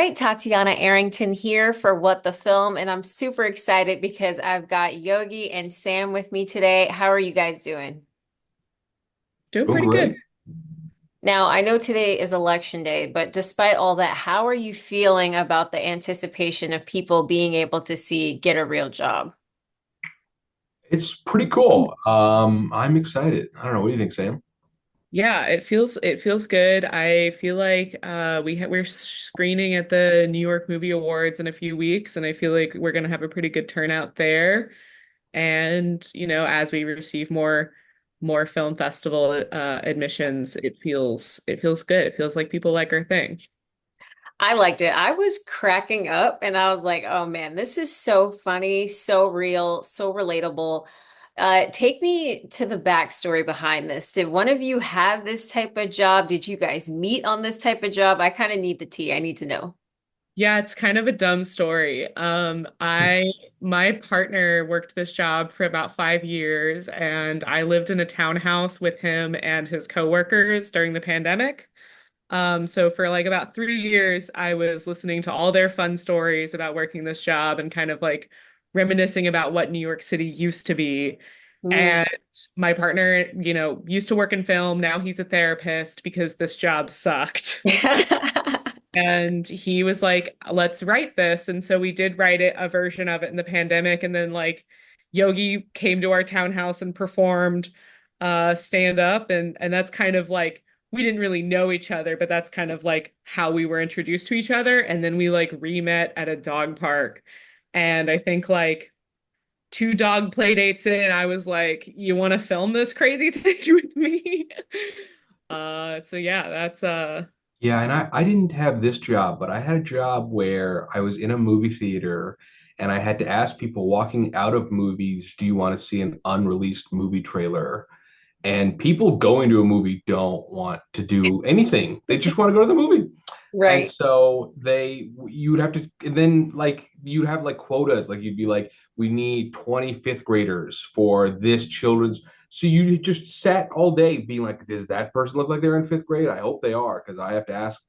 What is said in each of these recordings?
right, Tatiana Arrington here for What the Film, and I'm super excited because I've got Yogi and Sam with me today. How are you guys doing? Doing Doing pretty good. great. Now, I know today is election day, but despite all that, how are you feeling about the anticipation of people being able to see Get a Real Job? It's pretty cool. I'm excited. I don't know. What do you think, Sam? Yeah, it feels good. I feel like we're screening at the New York Movie Awards in a few weeks, and I feel like we're gonna have a pretty good turnout there. And as we receive more film festival admissions, it feels good. It feels like people like our thing. I liked it. I was cracking up and I was like, oh man, this is so funny, so real, so relatable. Take me to the backstory behind this. Did one of you have this type of job? Did you guys meet on this type of job? I kind of need the tea. I need to know. Yeah, it's kind of a dumb story. My partner worked this job for about 5 years, and I lived in a townhouse with him and his coworkers during the pandemic. So for like about 3 years, I was listening to all their fun stories about working this job and kind of like reminiscing about what New York City used to be. Mm. And my partner, used to work in film. Now he's a therapist because this job sucked. And he was like, let's write this. And so we did write it, a version of it in the pandemic. And then like Yogi came to our townhouse and performed stand up. And that's kind of like we didn't really know each other, but that's kind of like how we were introduced to each other. And then we like re-met at a dog park. And I think like two dog play dates in, I was like, you want to film this crazy thing with me? So yeah, that's. Yeah, and I didn't have this job, but I had a job where I was in a movie theater and I had to ask people walking out of movies, do you want to see an unreleased movie trailer? And people going to a movie don't want to do anything. They just want to go to the movie. And Right. so you would have to, and then like you'd have like quotas, like you'd be like, we need 20 fifth graders for this children's. So you just sat all day being like, does that person look like they're in fifth grade? I hope they are, because I have to ask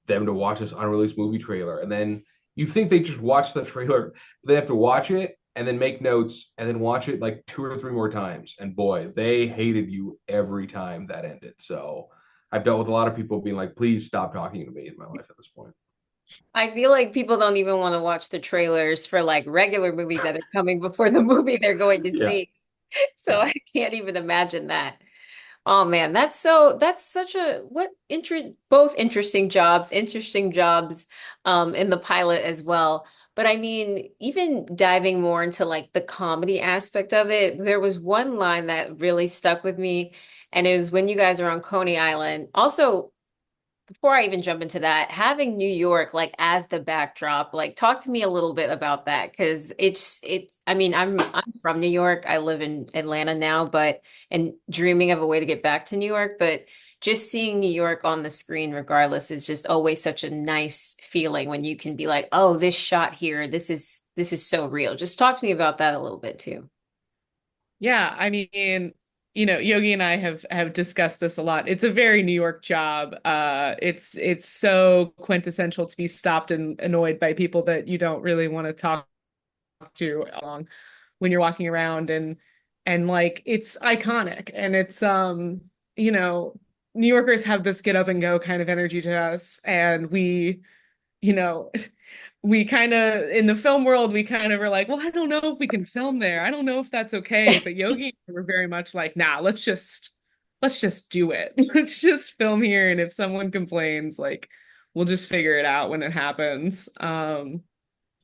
them to watch this unreleased movie trailer. And then you think they just watch the trailer, but they have to watch it and then make notes and then watch it like two or three more times. And boy, they hated you every time that ended. So I've dealt with a lot of people being like, please stop talking to me in my life at this point. I feel like people don't even want to watch the trailers for like regular movies that are coming before the movie they're going to Yeah. see. So Yeah. I can't even imagine that. Oh man, that's such a what both interesting jobs in the pilot as well. But I mean, even diving more into like the comedy aspect of it, there was one line that really stuck with me, and it was when you guys are on Coney Island. Also, before I even jump into that, having New York like as the backdrop, like talk to me a little bit about that because it's I mean, I'm from New York. I live in Atlanta now, but and dreaming of a way to get back to New York, but just seeing New York on the screen regardless is just always such a nice feeling when you can be like, "Oh, this shot here, this is so real." Just talk to me about that a little bit too. Yeah, I mean, Yogi and I have discussed this a lot. It's a very New York job. It's so quintessential to be stopped and annoyed by people that you don't really want to talk to along when you're walking around and like it's iconic and it's you know, New Yorkers have this get up and go kind of energy to us and you know, we kind of in the film world we kind of were like, well, I don't know if we can film there. I don't know if that's okay. But Yogi were very much like, nah, let's just do it. Let's just film here. And if someone complains, like we'll just figure it out when it happens. Yeah,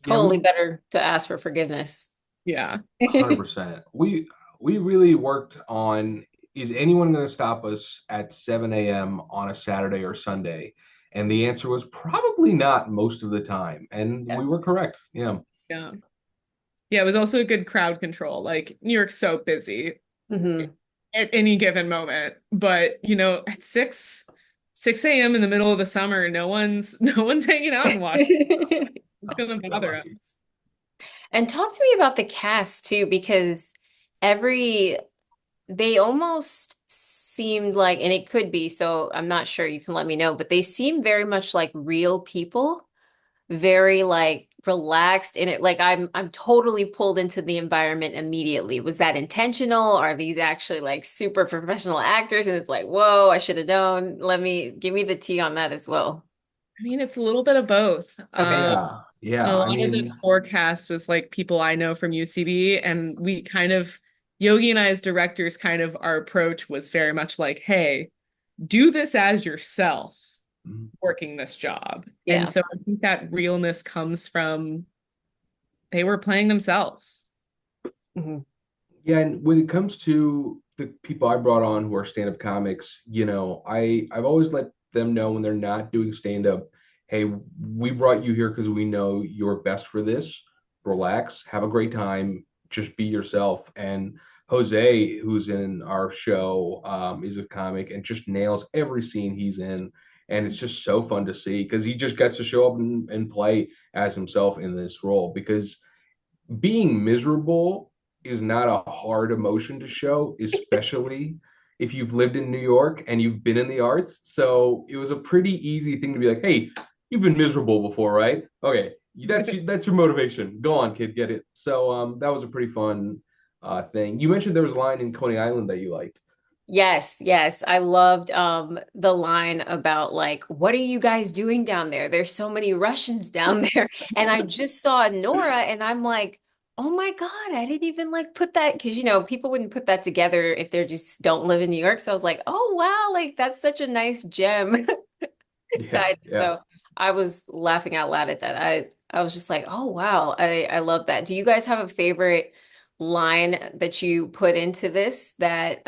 Totally better to ask for forgiveness. Yeah. 100%. We really worked on, is anyone going to stop us at 7 a.m. on a Saturday or Sunday? And the answer was probably not most of the time. And Yeah. we were correct. Yeah. Yeah. Yeah, it was also a good crowd control. Like New York's so busy Hmm. at any given moment, but at 6 a.m. in the middle of the summer, no one's hanging out in Washington. It's Oh, gonna we got bother lucky. us. And talk to me about the cast too, because every they almost seemed like, and it could be, so I'm not sure, you can let me know, but they seem very much like real people. very like relaxed in it. Like I'm totally pulled into the environment immediately. Was that intentional? Are these actually like super professional actors? And it's like, whoa, I should have known. Let me give me the tea on that as well. I mean, it's a little bit of both. Okay. Yeah, yeah. A I lot of the mean, core cast is like people I know from UCB, and we kind of, Yogi and I as directors, kind of our approach was very much like, hey, do this as yourself working this job. And Yeah. so I think that realness comes from they were playing themselves. Mhm. yeah, and when it comes to the people I brought on who are stand-up comics, I've always let them know when they're not doing stand-up, hey, we brought you here because we know you're best for this. Relax, have a great time, just be yourself. And Jose, who's in our show, is a comic and just nails every scene he's in. And it's just so fun to see because he just gets to show up and play as himself in this role because being miserable is not a hard emotion to show, especially if you've lived in New York and you've been in the arts. So it was a pretty easy thing to be like, hey, you've been miserable before, right? Okay, that's your motivation. Go on, kid, get it. So that was a pretty fun thing. You mentioned there was a line in Coney Island that you liked. Yes, yes. I loved the line about like, what are you guys doing down there? There's so many Russians down there. And I just saw Nora and I'm like, oh my God, I didn't even like put that because people wouldn't put that together if they just don't live in New York. So I was like, oh wow, like that's such a nice gem. Yeah, Tied. yeah. So I was laughing out loud at that. I was just like, oh wow, I love that. Do you guys have a favorite line that you put into this that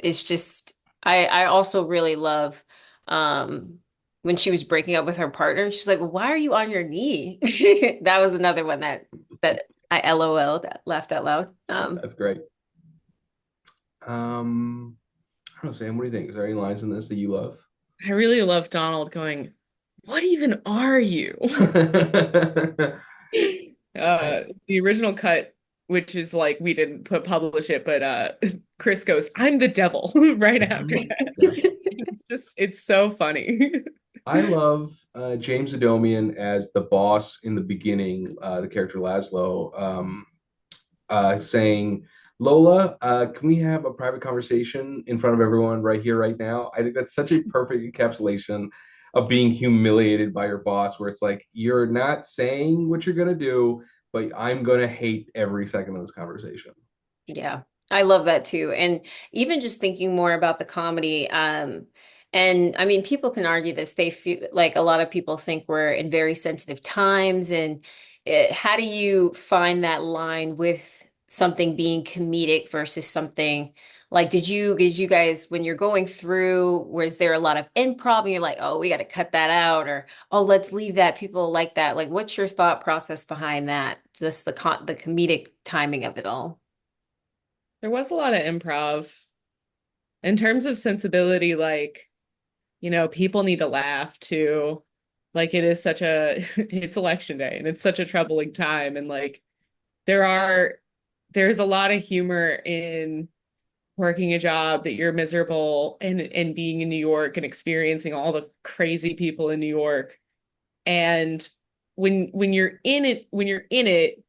is just I also really love when she was breaking up with her partner. She's like, why are you on your knee? That was another one that I LOL laughed out loud. That's great. I don't know, Sam, what do you think? Is there any lines in this that you love? I really love Donald going, what even are you? I The original cut, which is like we didn't publish it, but Chris goes, I'm the devil right after Mhm. that. Yeah. It's so funny. I love James Adomian as the boss in the beginning, the character Laszlo, saying, Lola, can we have a private conversation in front of everyone right here, right now? I think that's such a perfect encapsulation of being humiliated by your boss, where it's like, you're not saying what you're going to do, but I'm going to hate every second of this conversation. Yeah, I love that too. And even just thinking more about the comedy, and I mean, people can argue this. They feel like a lot of people think we're in very sensitive times, and how do you find that line with something being comedic versus something like, did you guys, when you're going through, was there a lot of improv and you're like, oh, we got to cut that out, or oh, let's leave that. People like that. Like, what's your thought process behind that? Just the comedic timing of it all. There was a lot of improv. In terms of sensibility, like, people need to laugh too. Like it is such a it's election day and it's such a troubling time. And like there are there's a lot of humor in working a job that you're miserable and being in New York and experiencing all the crazy people in New York. And when you're in it,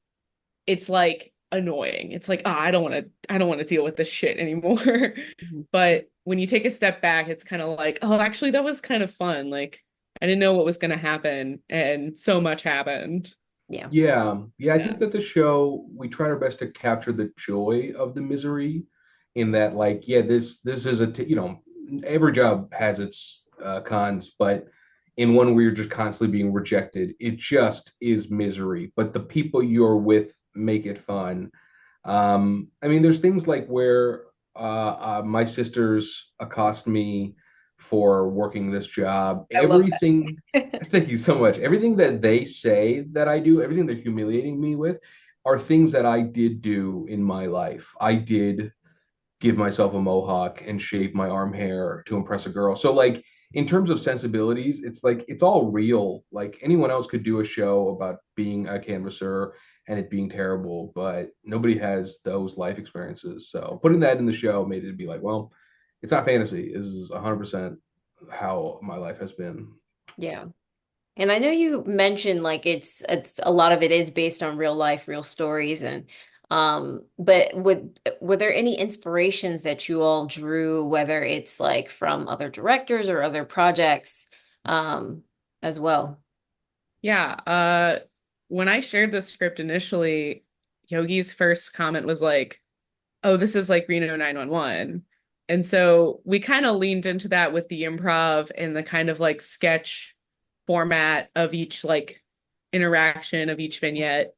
it's like annoying. It's like, oh, I don't want to deal with this shit anymore. Mhm. But when you take a step back, it's kind of like, oh, actually that was kind of fun. Like I didn't know what was going to happen and so much happened. Yeah. Yeah, I Yeah. think that the show we tried our best to capture the joy of the misery in that, like, yeah, this is every job has its cons, but in one where you're just constantly being rejected, it just is misery. But the people you're with make it fun. I mean, there's things like where my sisters accost me for working this job. I love Everything, that. thank you so much. Everything that they say that I do, everything they're humiliating me with, are things that I did do in my life. I did give myself a mohawk and shave my arm hair to impress a girl. So like in terms of sensibilities, it's like it's all real. Like anyone else could do a show about being a canvasser and it being terrible, but nobody has those life experiences. So putting that in the show made it be like, well, it's not fantasy. This is 100% how my life has been. Yeah. And I know you mentioned like it's a lot of it is based on real life, real stories and but were there any inspirations that you all drew, whether it's like from other directors or other projects um as well? Yeah, when I shared the script initially, Yogi's first comment was like, "Oh, this is like Reno 911." And so we kind of leaned into that with the improv and the kind of like sketch format of each like interaction of each vignette.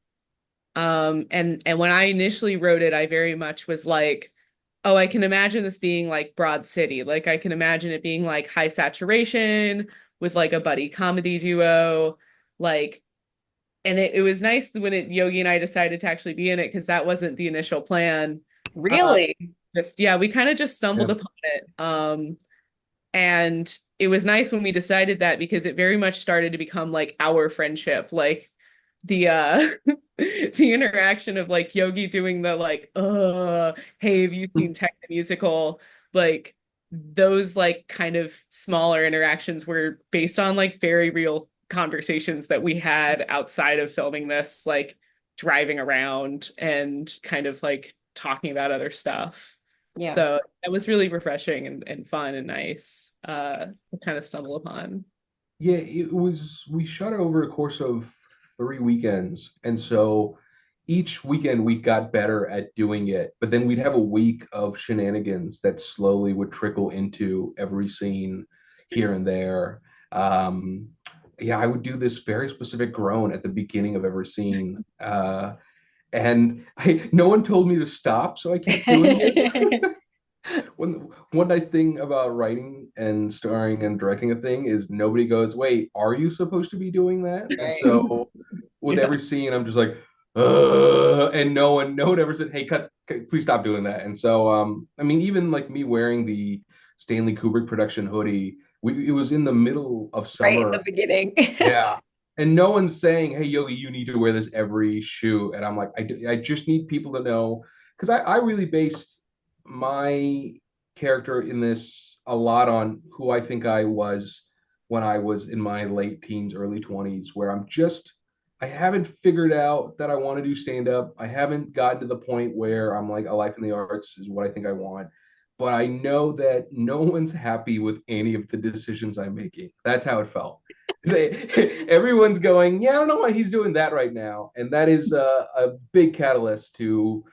And when I initially wrote it, I very much was like, oh, I can imagine this being like Broad City. Like I can imagine it being like high saturation with like a buddy comedy duo. Like, and it was nice when Yogi and I decided to actually be in it because that wasn't the initial plan. Uh, Really? just yeah, we kind of just stumbled Yeah. upon it. And it was nice when we decided that because it very much started to become like our friendship. Like the the interaction of like Yogi doing the like hey, have you seen Tech the Musical? Like those like kind of smaller interactions were based on like very real conversations that we had outside of filming this, like driving around and kind of like talking about other stuff. Yeah. So that was really refreshing and fun and nice to kind of stumble upon. Yeah, it was, we shot it over a course of 3 weekends. And so each weekend we got better at doing it, but then we'd have a week of shenanigans that slowly would trickle into every scene here and there. Um, yeah, I would do this very specific groan at the beginning of every scene. No one told me to stop, so I kept doing it. One nice thing about writing and starring and directing a thing is nobody goes, "Wait, are you supposed to be doing that?" And Right. so with Yeah. every scene, I'm just like, and no one ever said, "Hey, please stop doing that." And so, I mean, even like me wearing the Stanley Kubrick production hoodie, it was in the middle of Right in the summer. beginning. Yeah. And no one's saying, "Hey, Yogi, you need to wear this every shoot." And I'm like, I just need people to know because I really based my character in this a lot on who I think I was when I was in my late teens, early 20s, where I haven't figured out that I want to do stand up. I haven't gotten to the point where I'm like, a life in the arts is what I think I want. But I know that no one's happy with any of the decisions I'm making. That's how it felt. Everyone's going, yeah, I don't know why he's doing that right now, and that is a big catalyst to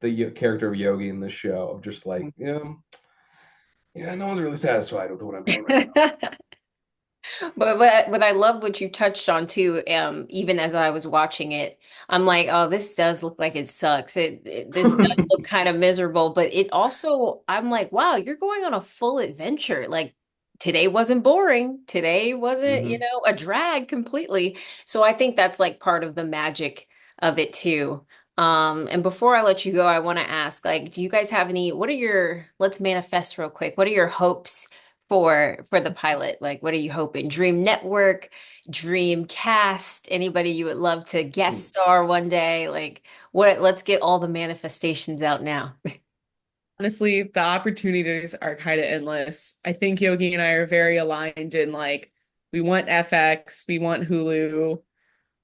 the character of Yogi in this show. Of just like, yeah, no one's really satisfied with what I'm doing right now. But I love what you touched on too. Even as I was watching it, I'm like, oh, this does look like it sucks. This does look kind of miserable, but it also, I'm like, wow, you're going on a full adventure. Like today wasn't boring. Today wasn't, Hmm. a drag completely. So I think that's like part of the magic of it too. And before I let you go, I want to ask, like, do you guys have what are let's manifest real quick. What are your hopes for the pilot? Like, what are you hoping? Dream network, dream cast, anybody you would love to guest star one day? Like, let's get all the manifestations out now. Honestly, the opportunities are kind of endless. I think Yogi and I are very aligned in like we want FX, we want Hulu,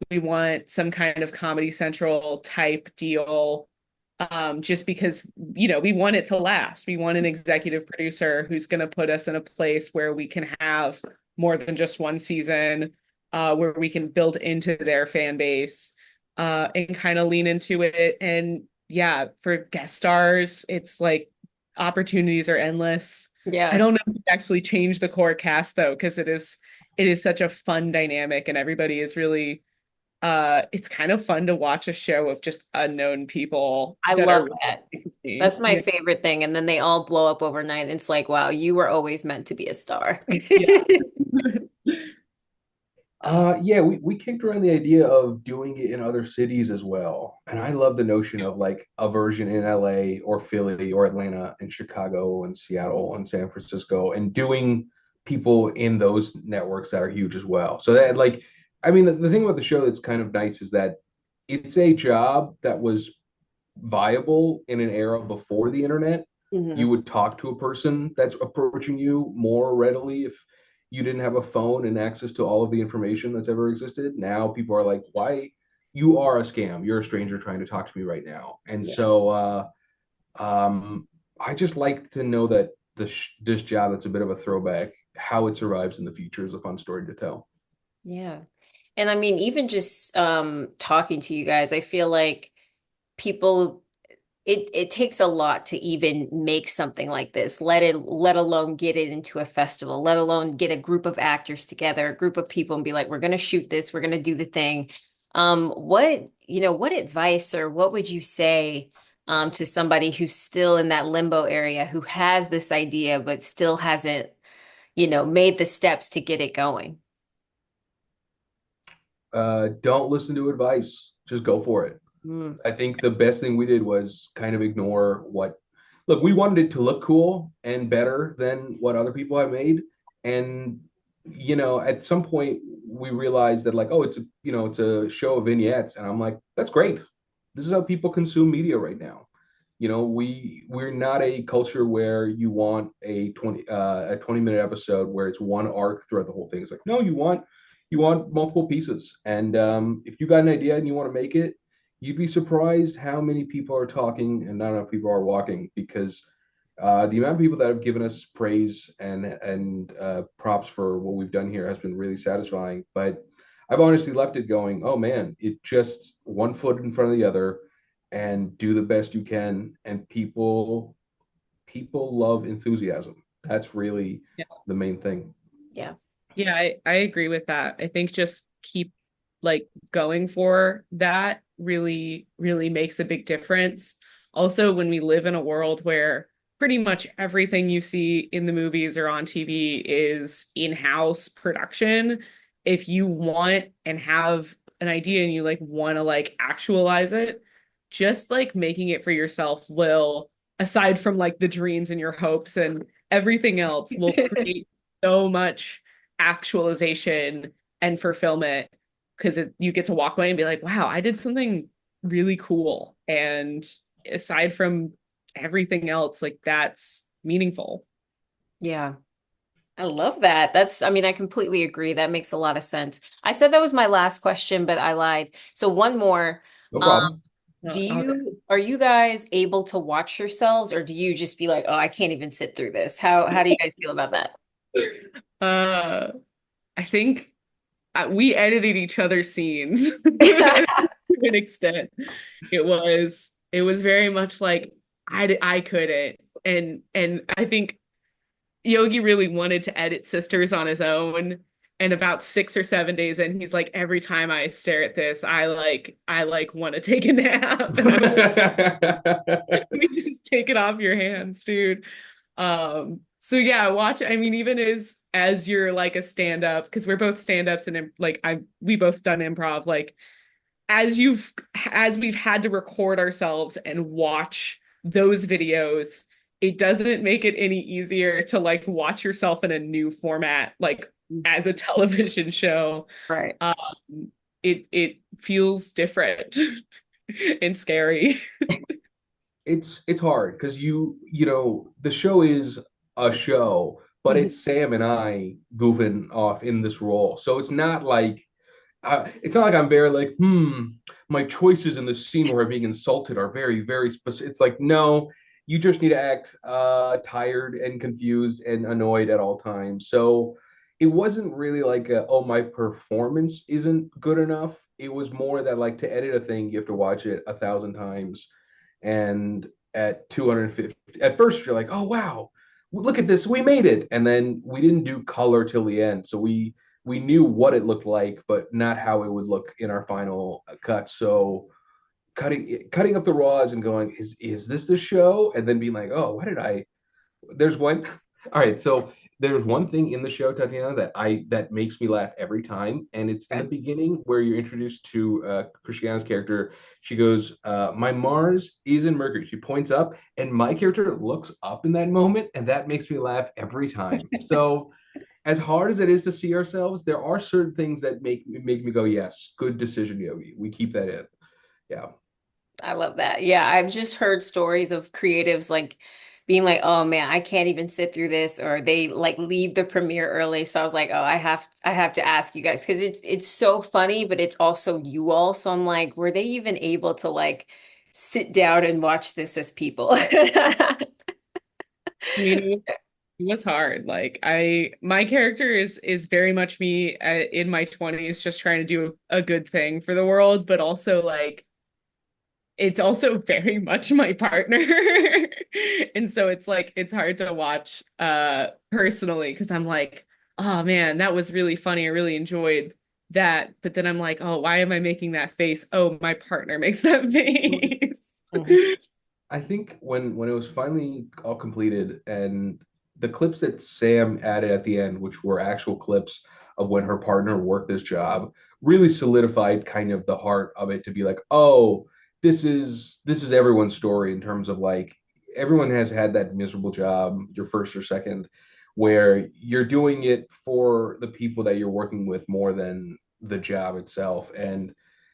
we want some kind of Comedy Central type deal. Just because, we want it to last. We want an executive producer who's going to put us in a place where we can have more than just one season, where we can build into their fan base, and kind of lean into it. And yeah, for guest stars, it's like opportunities are endless. I Yeah. don't know if we actually change the core cast though, because it is such a fun dynamic and everybody is really it's kind of fun to watch a show of just unknown people I that are love really that. funny. That's my Yeah. favorite thing. And then they all blow up overnight. It's like, wow, you were always meant to be a star. Yeah. Yeah, we kicked around the idea of doing it in other cities as well. And I love the notion of like a version in LA or Philly or Atlanta and Chicago and Seattle and San Francisco and doing people in those networks that are huge as well. So that like, I mean, the thing about the show that's kind of nice is that it's a job that was viable in an era before the internet. You Mhm. would talk to a person that's approaching you more readily you didn't have a phone and access to all of the information that's ever existed. Now people are like, why? You are a scam. You're a stranger trying to talk to me right now. And Yeah. so um, I just like to know that this job that's a bit of a throwback, how it survives in the future is a fun story to tell. Yeah. And I mean, even just talking to you guys, I feel like people it takes a lot to even make something like this, let alone get it into a festival, let alone get a group of actors together, a group of people and be like, we're gonna shoot this, we're gonna do the thing. What advice or what would you say to somebody who's still in that limbo area, who has this idea but still hasn't, made the steps to get it going? Don't listen to advice. Just go for it. Mm. I think the best thing we did was kind of ignore what, look, we wanted it to look cool and better than what other people have made. And, at some point we realized that like, oh, it's a show of vignettes. And I'm like, that's great. This is how people consume media right now. We're not a culture where you want a 20-minute episode where it's one arc throughout the whole thing. It's like, no, you want multiple pieces. And if you got an idea and you want to make it, you'd be surprised how many people are talking and not enough people are walking, because the amount of people that have given us praise and props for what we've done here has been really satisfying. But I've honestly left it going, oh man, it just one foot in front of the other and do the best you can. And people love enthusiasm. That's really the main thing. Yeah. Yeah, I agree with that. I think just keep like going for that really, really makes a big difference. Also, when we live in a world where pretty much everything you see in the movies or on TV is in-house production, if you want and have an idea and you like want to like actualize it, just like making it for yourself will, aside from like the dreams and your hopes and everything else, will create so much actualization and fulfillment because you get to walk away and be like, wow, I did something really cool. And aside from everything else, like that's meaningful. Yeah. I love that. I mean, I completely agree. That makes a lot of sense. I said that was my last question, but I lied. So one more. No Um, problem. Okay. are you guys able to watch yourselves or do you just be like, oh, I can't even sit through this? How do you guys feel about that? Uh, I think we edited each other's scenes to an extent. It was very much like I couldn't, and I think Yogi really wanted to edit Sisters on his own. And about 6 or 7 days in, he's like, every time I stare at this, I like want to take a nap. And I was like, we just take it off your hands, dude. So yeah, watch. I mean, even as you're like a stand-up, because we're both stand-ups and like we both done improv, like as we've had to record ourselves and watch those videos, it doesn't make it any easier to like watch yourself in a new format, like as a television show. Right. It feels different and scary. It's hard because the show is a show, but Mhm. it's Sam and I goofing off in this role. So it's not like I'm very like, my choices in this scene where I'm being insulted are very, very specific. It's like, no, you just need to act tired and confused and annoyed at all times. So it wasn't really like, oh, my performance isn't good enough. It was more that like to edit a thing, you have to watch it 1,000 times. And at 250, at first you're like, oh, wow, look at this, we made it. And then we didn't do color till the end. So we knew what it looked like, but not how it would look in our final cut. So cutting up the raws and going, is this the show? And then being like, oh, what did I? There's one. All right, so there's one thing in the show, Tatiana, that makes me laugh every time, and it's in the Okay. beginning where you're introduced to Christiana's character. She goes, "My Mars is in Mercury." She points up, and my character looks up in that moment, and that makes me laugh every time. So as hard as it is to see ourselves, there are certain things that make me go, yes, good decision, Yogi. We keep that in. Yeah. I love that. Yeah, I've just heard stories of creatives like being like, oh man, I can't even sit through this, or they like leave the premiere early. So I was like, oh, I have to ask you guys because it's so funny, but it's also you all. So I'm like, were they even able to like sit down and watch this as people? I mean, it was hard. Like my character is very much me in my 20s, just trying to do a good thing for the world, but also like it's also very much my partner. And so it's like it's hard to watch personally because I'm like, oh man, that was really funny. I really enjoyed that. But then I'm like, oh, why am I making that face? Oh, my partner makes that face. Mhm. I think when it was finally all completed and the clips that Sam added at the end, which were actual clips of when her partner worked this job, really solidified kind of the heart of it to be like, oh, this is everyone's story in terms of like everyone has had that miserable job, your first or second, where you're doing it for the people that you're working with more than the job itself. And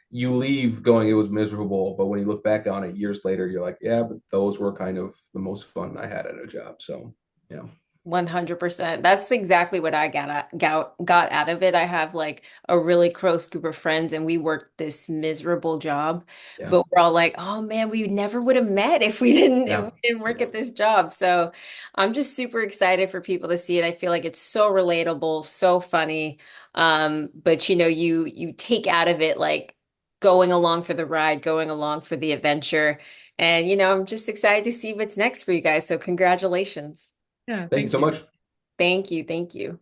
you leave going, it was miserable, but when you look back on it years later, you're like, yeah, but those were kind of the most fun I had at a job. So, yeah, 100%. That's exactly what I got out of it. I have like a really close group of friends and we worked this miserable job, yeah, but we're all like, "Oh man, we never would have met if yeah, we didn't work yeah. at this job." So, I'm just super excited for people to see it. I feel like it's so relatable, so funny. But you take out of it like going along for the ride, going along for the adventure. And I'm just excited to see what's next for you guys. So, congratulations. Yeah, Thank you thank so you. much. Thank you. Thank you.